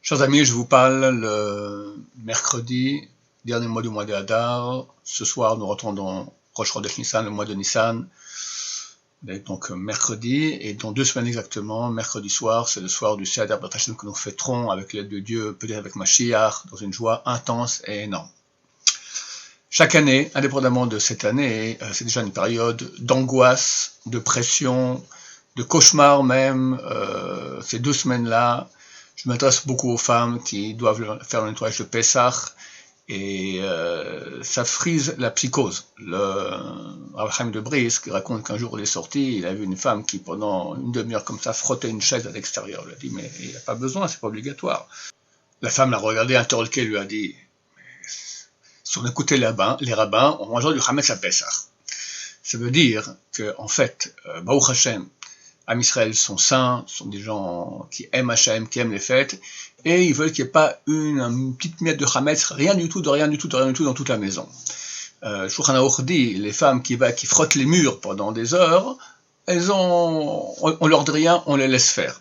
Chers amis, je vous parle le mercredi, dernier mois du mois de Hadar. Ce soir, nous rentrons dans Rosh Chodesh Nissan, le mois de Nissan. Donc mercredi, et dans 2 semaines exactement, mercredi soir, c'est le soir du Seder B'ezrat Hashem que nous fêterons avec l'aide de Dieu, peut-être avec Mashiach, dans une joie intense et énorme. Chaque année, indépendamment de cette année, c'est déjà une période d'angoisse, de pression, de cauchemar même. Ces 2 semaines-là, je m'adresse beaucoup aux femmes qui doivent faire le nettoyage de Pessah, et ça frise la psychose. Le Rav Chaim de Brisk raconte qu'un jour il est sorti, il a vu une femme qui pendant une demi-heure comme ça frottait une chaise à l'extérieur. Il a dit mais il n'y a pas besoin, c'est pas obligatoire. La femme l'a regardé, interloqué, lui a dit si on écoutait les rabbins, on mangeait du Hametz à Pessah. Ça veut dire que en fait, Baruch Hashem, Am Israël sont saints, sont des gens qui aiment Hachem, qui aiment les fêtes, et ils veulent qu'il n'y ait pas une petite miette de Hametz, rien du tout dans toute la maison. Shulchan Aruch dit, les femmes qui frottent les murs pendant des heures, on leur dit rien, on les laisse faire.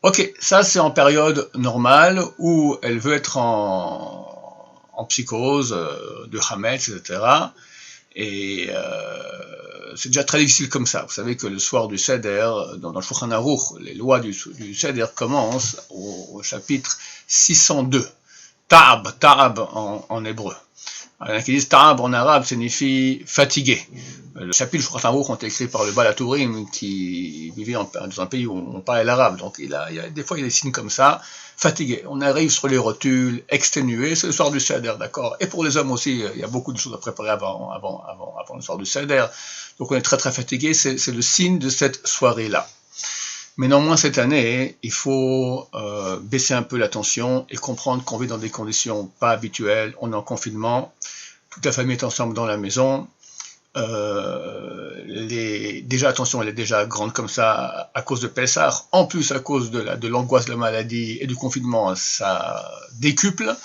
Ok, ça c'est en période normale, où elle veut être en psychose, de Hametz, etc., et c'est déjà très difficile comme ça. Vous savez que le soir du Seder, dans le Shulchan Aruch, les lois du Seder commencent au chapitre 602. Ta'ab en hébreu. Il y en a qui disent Ta'ab en arabe signifie fatigué. Le chapitre du Shulchan Aruch ont été écrits par le Baal HaTurim qui vivait dans un pays où on parlait l'arabe. Donc des fois il y a des signes comme ça. Fatigué, on arrive sur les rotules, exténué, c'est le soir du Seder, d'accord. Et pour les hommes aussi, il y a beaucoup de choses à préparer avant le soir du Seder. Donc on est très très fatigué, c'est le signe de cette soirée-là. Mais néanmoins cette année, il faut baisser un peu la tension et comprendre qu'on vit dans des conditions pas habituelles. On est en confinement, toute la famille est ensemble dans la maison. Déjà attention, elle est déjà grande comme ça à cause de Pessah, en plus à cause de l'angoisse de la maladie et du confinement, ça décuple,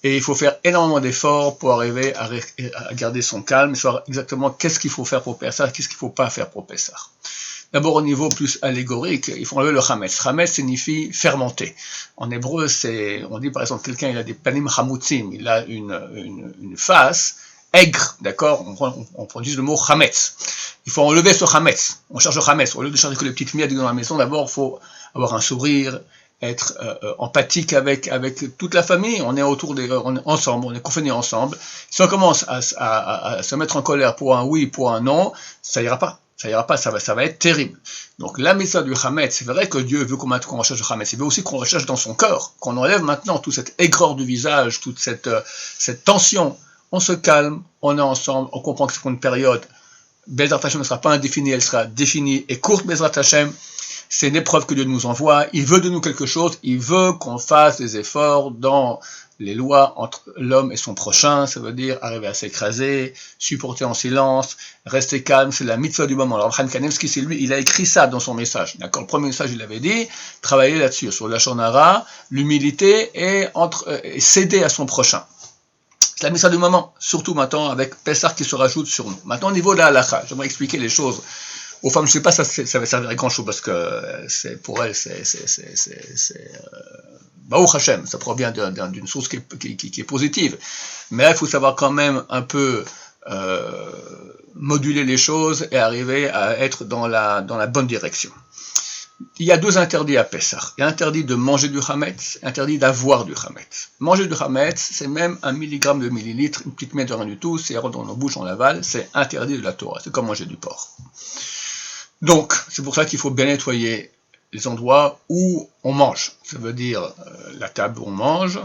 et il faut faire énormément d'efforts pour arriver à garder son calme, savoir exactement qu'est-ce qu'il faut faire pour Pessah, qu'est-ce qu'il ne faut pas faire pour Pessah. D'abord au niveau plus allégorique, il faut enlever le Hametz. Hametz signifie fermenter. En hébreu, on dit par exemple quelqu'un il a des panim hamutzim, il a une face aigre, d'accord, on produit le mot Hametz. Il faut enlever ce Hametz. On cherche le Hametz. Au lieu de chercher que les petites miettes dans la maison, d'abord, il faut avoir un sourire, être empathique avec toute la famille. On est on est ensemble, on est confinés ensemble. Si on commence à se mettre en colère pour un oui, pour un non, ça ira pas. Ça va être terrible. Donc la méthode du Hametz, c'est vrai que Dieu veut qu'on recherche le Hametz, il veut aussi qu'on recherche dans son cœur, qu'on enlève maintenant toute cette aigreur du visage, toute cette tension. On se calme, on est ensemble, on comprend que c'est pour une période. B'ezrat Hashem ne sera pas indéfinie, elle sera définie et courte. B'ezrat Hashem, c'est une épreuve que Dieu nous envoie. Il veut de nous quelque chose, il veut qu'on fasse des efforts dans les lois entre l'homme et son prochain. Ça veut dire arriver à s'écraser, supporter en silence, rester calme, c'est la mitzvah du moment. Alors Chaim Kanevski, c'est lui, il a écrit ça dans son message. D'accord, le premier message, il avait dit, travailler là-dessus, sur la lashon hara, l'humilité et céder à son prochain. C'est la mitzvah du moment, surtout maintenant avec Pessah qui se rajoute sur nous. Maintenant au niveau de la halakha, j'aimerais expliquer les choses aux femmes. Je ne sais pas si ça va servir à grand chose parce que pour elles c'est Baruch Hashem, ça provient d'une source qui est positive. Mais là il faut savoir quand même un peu moduler les choses et arriver à être dans la bonne direction. Il y a 2 interdits à Pessah. Il y a interdit de manger du Hametz, interdit d'avoir du Hametz. Manger du Hametz, c'est même 1 milligramme de millilitre, une petite miette de rien du tout, c'est dans nos bouches, on l'avale, c'est interdit de la Torah, c'est comme manger du porc. Donc, c'est pour ça qu'il faut bien nettoyer les endroits où on mange. Ça veut dire la table où on mange,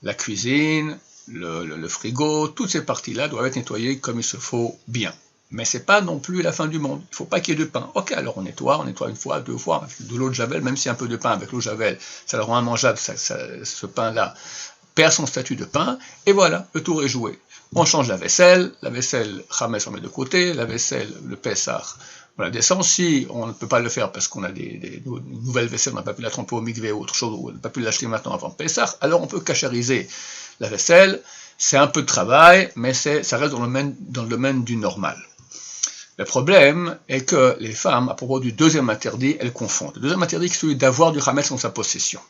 la cuisine, le frigo, toutes ces parties-là doivent être nettoyées comme il se faut bien. Mais c'est pas non plus la fin du monde. Il ne faut pas qu'il y ait de pain. Ok, alors on nettoie 1 fois, 2 fois, avec de l'eau de javel, même si un peu de pain avec l'eau de javel, ça le rend immangeable, ce pain-là perd son statut de pain, et voilà, le tour est joué. On change la vaisselle Hametz on met de côté, la vaisselle, le Pessah, on la descend. Si on ne peut pas le faire parce qu'on a des nouvelles vaisselles, on n'a pas pu la tremper au mikvé ou autre chose, ou on n'a pas pu l'acheter maintenant avant Pessah, alors on peut cachériser la vaisselle. C'est un peu de travail, mais ça reste dans le domaine du normal. Le problème est que les femmes, à propos du deuxième interdit, elles confondent. Le deuxième interdit, c'est celui d'avoir du Hametz en sa possession.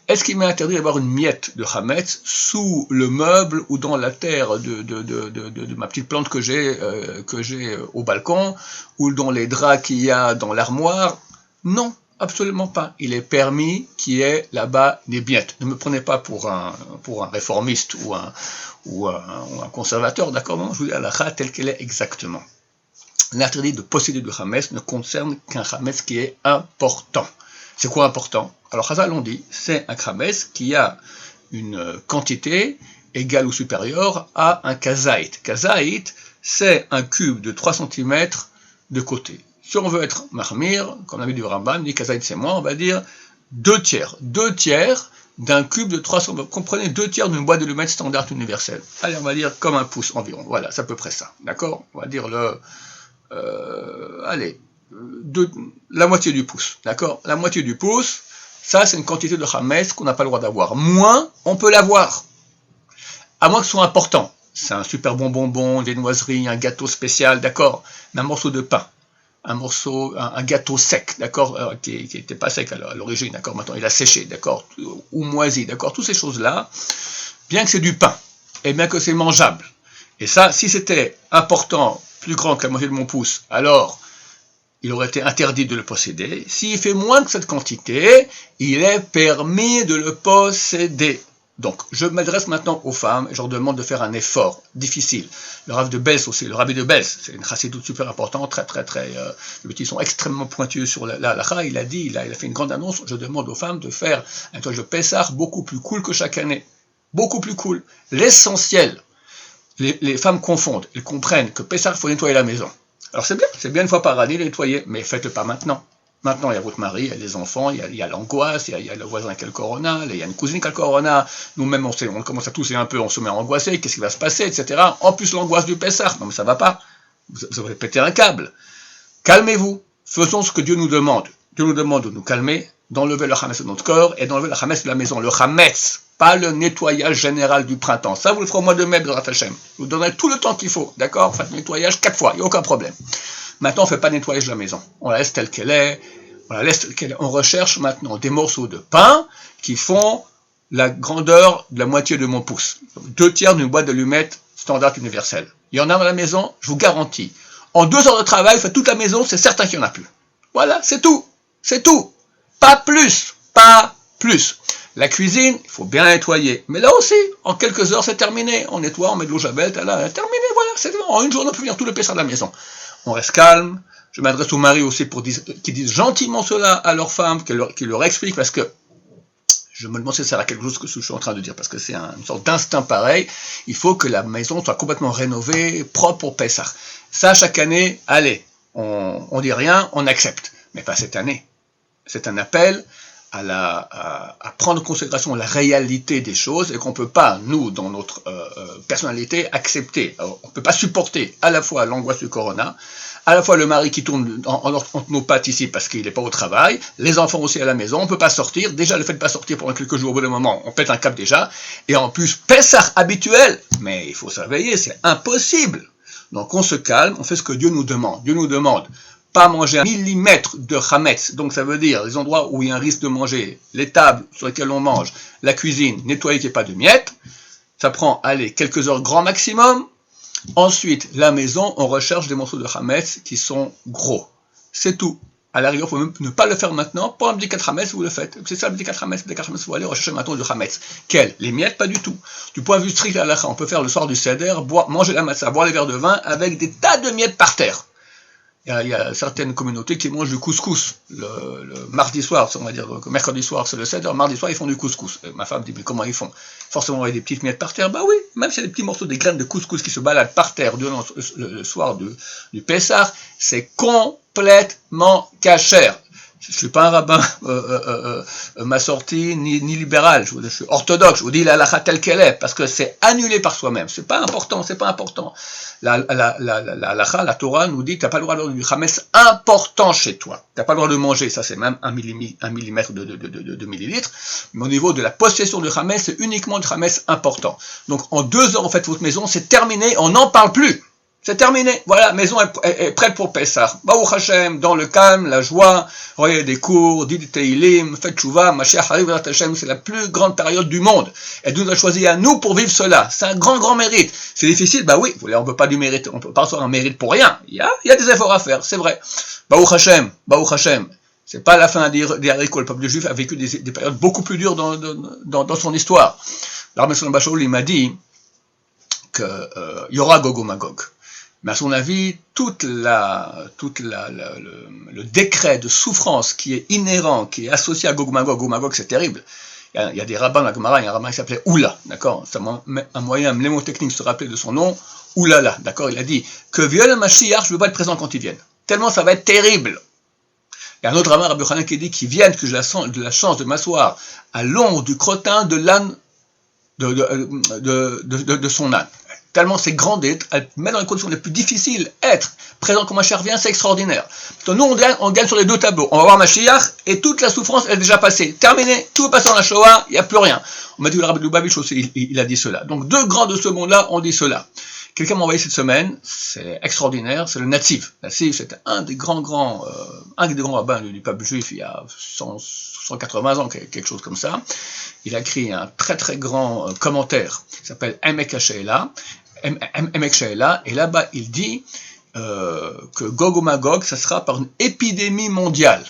est-ce qu'il m'est interdit d'avoir une miette de Hametz sous le meuble ou dans la terre de ma petite plante que j'ai au balcon, ou dans les draps qu'il y a dans l'armoire? Non, absolument pas. Il est permis qu'il y ait là-bas des miettes. Ne me prenez pas pour un réformiste ou un conservateur, d'accord? Non, je vous dis la halakha telle qu'elle est exactement. L'interdit de posséder du Hametz ne concerne qu'un Hametz qui est important. C'est quoi important? Alors Chazal on dit, c'est un Hametz qui a une quantité égale ou supérieure à un kazaït. Kazaït, c'est un cube de 3 cm de côté. Si on veut être mahmir, comme on a vu du Rambam, dit kazaït c'est moins, on va dire 2 tiers. 2 tiers d'un cube de 300, vous comprenez, 2 tiers d'une boîte d'allumettes standard universelle. Allez, on va dire comme un pouce environ. Voilà, c'est à peu près ça. D'accord? On va dire la moitié du pouce. D'accord? La moitié du pouce, ça c'est une quantité de Hametz qu'on n'a pas le droit d'avoir. Moins, on peut l'avoir. À moins que ce soit important. C'est un super bon bonbon, des noiseries, un gâteau spécial, d'accord? Mais un morceau de pain. Un gâteau sec, d'accord, qui n'était pas sec à l'origine, d'accord, maintenant il a séché, d'accord, ou moisi, d'accord, toutes ces choses-là, bien que c'est du pain, et bien que c'est mangeable, et ça, si c'était important, plus grand que la moitié de mon pouce, alors il aurait été interdit de le posséder. S'il fait moins que cette quantité, il est permis de le posséder. Donc, je m'adresse maintenant aux femmes et je leur demande de faire un effort difficile. Le Rav de Belz aussi, le Rabbi de Belz, c'est une chassidoute super importante, ils sont extrêmement pointueux sur la halakha. Il a fait une grande annonce. Je demande aux femmes de faire un nettoyage de Pessah beaucoup plus cool que chaque année. Beaucoup plus cool. L'essentiel, les femmes confondent, elles comprennent que Pessah, il faut nettoyer la maison. Alors c'est bien une fois par année de nettoyer, mais faites-le pas maintenant. Maintenant, il y a votre mari, il y a les enfants, il y a l'angoisse, il y a le voisin qui a le corona, il y a une cousine qui a le corona. Nous-mêmes, on commence à tousser un peu, on se met à angoisser, qu'est-ce qui va se passer, etc. En plus, l'angoisse du Pessah, non mais ça va pas. Vous allez péter un câble. Calmez-vous. Faisons ce que Dieu nous demande. Dieu nous demande de nous calmer, d'enlever le Hametz de notre corps et d'enlever le Hametz de la maison. Le Hametz, pas le nettoyage général du printemps. Ça, vous le ferez au mois de mai, Bezrat Hashem. Je vous donnerai tout le temps qu'il faut, d'accord? Faites le nettoyage 4 fois, il n'y a aucun problème. Maintenant, on ne fait pas de nettoyage de la maison. On la laisse telle qu'elle est. On recherche maintenant des morceaux de pain qui font la grandeur de la moitié de mon pouce. 2 tiers d'une boîte d'allumettes standard universelle. Il y en a dans la maison, je vous garantis. En 2 heures de travail, faites toute la maison, c'est certain qu'il n'y en a plus. Voilà, c'est tout. C'est tout. Pas plus. Pas plus. La cuisine, il faut bien nettoyer. Mais là aussi, en quelques heures, c'est terminé. On nettoie, on met de l'eau javel, terminé, voilà. C'est en une journée, on peut venir tout le Pessah de la maison. On reste calme. Je m'adresse aux maris aussi qui disent gentiment cela à leurs femmes, qui leur expliquent, parce que je me demande si ça sert à quelque chose que je suis en train de dire, parce que c'est une sorte d'instinct pareil. Il faut que la maison soit complètement rénovée, propre pour Pessah. Ça, chaque année, allez, on dit rien, on accepte. Mais pas cette année. C'est un appel à prendre en considération la réalité des choses et qu'on ne peut pas, nous, dans notre personnalité, accepter. Alors, on ne peut pas supporter à la fois l'angoisse du corona, à la fois le mari qui tourne entre nos pattes ici parce qu'il n'est pas au travail, les enfants aussi à la maison, on ne peut pas sortir. Déjà, le fait de ne pas sortir pendant quelques jours, au bout d'un moment, on pète un cap déjà. Et en plus, Pessah habituel, mais il faut se réveiller, c'est impossible. Donc on se calme, on fait ce que Dieu nous demande. Dieu nous demande pas manger 1 millimètre de Hametz, donc ça veut dire les endroits où il y a un risque de manger, les tables sur lesquelles on mange, la cuisine, nettoyer qu'il n'y ait pas de miettes. Ça prend, allez, quelques heures grand maximum. Ensuite, la maison, on recherche des morceaux de Hametz qui sont gros. C'est tout. À la rigueur, il faut même ne pas le faire maintenant. Pour un petit 4 Hametz, vous le faites. C'est ça, le petit 4 Hametz, vous allez rechercher maintenant du Hametz. Quel? Les miettes, pas du tout. Du point de vue strict à la on peut faire le soir du Seder, manger la matzah, boire les verres de vin avec des tas de miettes par terre. Il y a certaines communautés qui mangent du couscous le mardi soir, on va dire que mercredi soir c'est le Seder, mardi soir ils font du couscous. Et ma femme dit mais comment ils font? Forcément avec des petites miettes par terre. Bah oui, même s'il y a des petits morceaux, des graines de couscous qui se baladent par terre durant le soir du Pessah, c'est complètement cachère. Je suis pas un rabbin massorti ni libéral, je suis orthodoxe, je vous dis la halakha telle qu'elle est, parce que c'est annulé par soi-même, c'est pas important. La halakha, la Torah nous dit que tu n'as pas le droit d'avoir du Hametz important chez toi. Tu n'as pas le droit de manger, ça c'est même 1 millimètre de millilitres, mais au niveau de la possession du Hametz, c'est uniquement du Hametz important. Donc en 2 heures, en fait, votre maison, c'est terminé, on n'en parle plus. C'est terminé. Voilà, la maison est prête pour Pessah. Baruch Hashem, dans le calme, la joie, voyez des cours, dites des Teilim, faites Tchouva, Mashiach arrive vers Hashem, c'est la plus grande période du monde. Et Dieu nous a choisi à nous pour vivre cela. C'est un grand, grand mérite. C'est difficile, bah oui, on ne peut pas du mérite, on peut pas recevoir un mérite pour rien. Il y a des efforts à faire, c'est vrai. Baruch Hashem, Baruch Hashem. C'est pas la fin des haricots. Le peuple juif a vécu des périodes beaucoup plus dures dans son histoire. L'armée Solomon Bachol, il m'a dit qu'il y aura Gog ou Magog. Mais à son avis, le décret de souffrance qui est inhérent, qui est associé à Gog ou Magog, c'est terrible. Il y a des rabbins dans la Gemara, il y a un rabbin qui s'appelait Oula, d'accord? C'est un moyen mnémotechnique de se rappeler de son nom, Oulala, d'accord? Il a dit que vienne le Mashiach, je ne veux pas être présent quand il vienne. Tellement ça va être terrible. Il y a un autre rabbin, Rabbi Yochanan, qui dit qu'il vienne, que j'ai la chance de m'asseoir à l'ombre du crottin de l'âne, de son âne. Tellement c'est grand d'être, même dans les conditions les plus difficiles, être présent quand Mashiach vient, c'est extraordinaire. Donc nous, on gagne sur les deux tableaux. On va voir Mashiach, et toute la souffrance est déjà passée. Terminé, tout est passé dans la Shoah, il n'y a plus rien. On m'a dit que le Rabbi Lubavitch aussi, il a dit cela. Donc deux grands de ce monde-là ont dit cela. Quelqu'un m'a envoyé cette semaine, c'est extraordinaire, c'est le Nativ. Nativ, c'était un des grands rabbins du peuple juif il y a 180 ans, quelque chose comme ça. Il a écrit un très très grand commentaire qui s'appelle Emek She'ela, et là-bas il dit que Gog ou Magog, ça sera par une épidémie mondiale.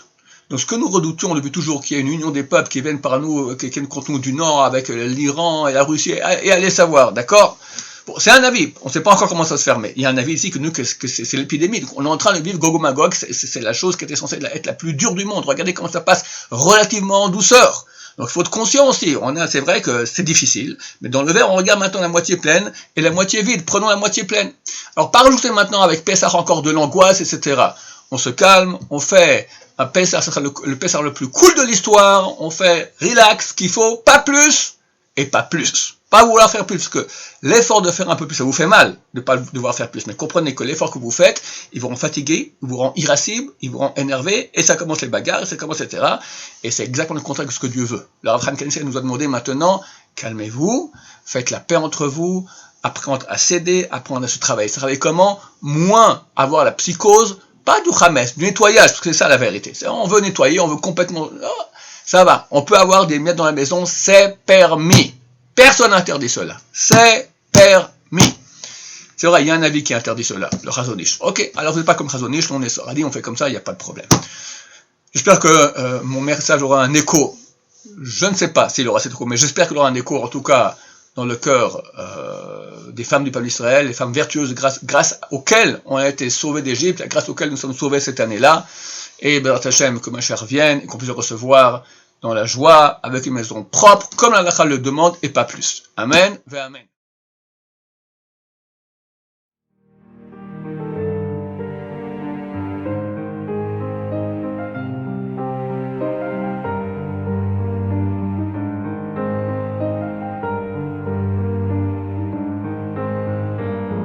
Donc ce que nous redoutions depuis toujours, qu'il y ait une union des peuples qui viennent par nous, qui viennent contre nous du Nord avec l'Iran et la Russie, et allez savoir, d'accord? Bon, c'est un avis, on ne sait pas encore comment ça se fait, mais il y a un avis ici que c'est l'épidémie. Donc on est en train de vivre Gog ou Magog, c'est la chose qui était censée être la plus dure du monde. Regardez comment ça passe relativement en douceur. Donc il faut être conscient aussi, c'est vrai que c'est difficile, mais dans le verre on regarde maintenant la moitié pleine et la moitié vide, prenons la moitié pleine. Alors pas rajouter maintenant avec Pessah encore de l'angoisse, etc. On se calme, on fait un Pessah, ça sera le Pessah le plus cool de l'histoire, on fait relax, qu'il faut, pas plus et pas plus. Pas vouloir faire plus, parce que l'effort de faire un peu plus, ça vous fait mal de ne pas devoir faire plus. Mais comprenez que l'effort que vous faites, il vous rend fatigué, il vous rend irascible, il vous rend énervé, et ça commence les bagarres, ça commence, etc. Et c'est exactement le contraire de ce que Dieu veut. Le Rav Chaim Kanievsky nous a demandé maintenant, calmez-vous, faites la paix entre vous, apprenez à céder, apprenez à se travailler. Se travailler comment? Moins avoir la psychose, pas du Hametz, du nettoyage, parce que c'est ça la vérité. On veut nettoyer, on veut complètement... Oh, ça va, on peut avoir des miettes dans la maison, c'est permis. Personne n'interdit cela. C'est permis. C'est vrai, il y a un avis qui interdit cela, le Chazon Ish. Ok, alors vous n'êtes pas comme Chazon Ish, on est Soradi, on fait comme ça, il n'y a pas de problème. J'espère que mon message aura un écho. Je ne sais pas s'il aura cet écho, mais j'espère qu'il aura un écho, en tout cas, dans le cœur des femmes du peuple d'Israël, les femmes vertueuses grâce auxquelles on a été sauvés d'Égypte, grâce auxquelles nous sommes sauvés cette année-là. Et B'ezrat Hashem, que Mashiach vienne, et qu'on puisse le recevoir dans la joie, avec une maison propre, comme la Halakha le demande, et pas plus. Amen, ve amen.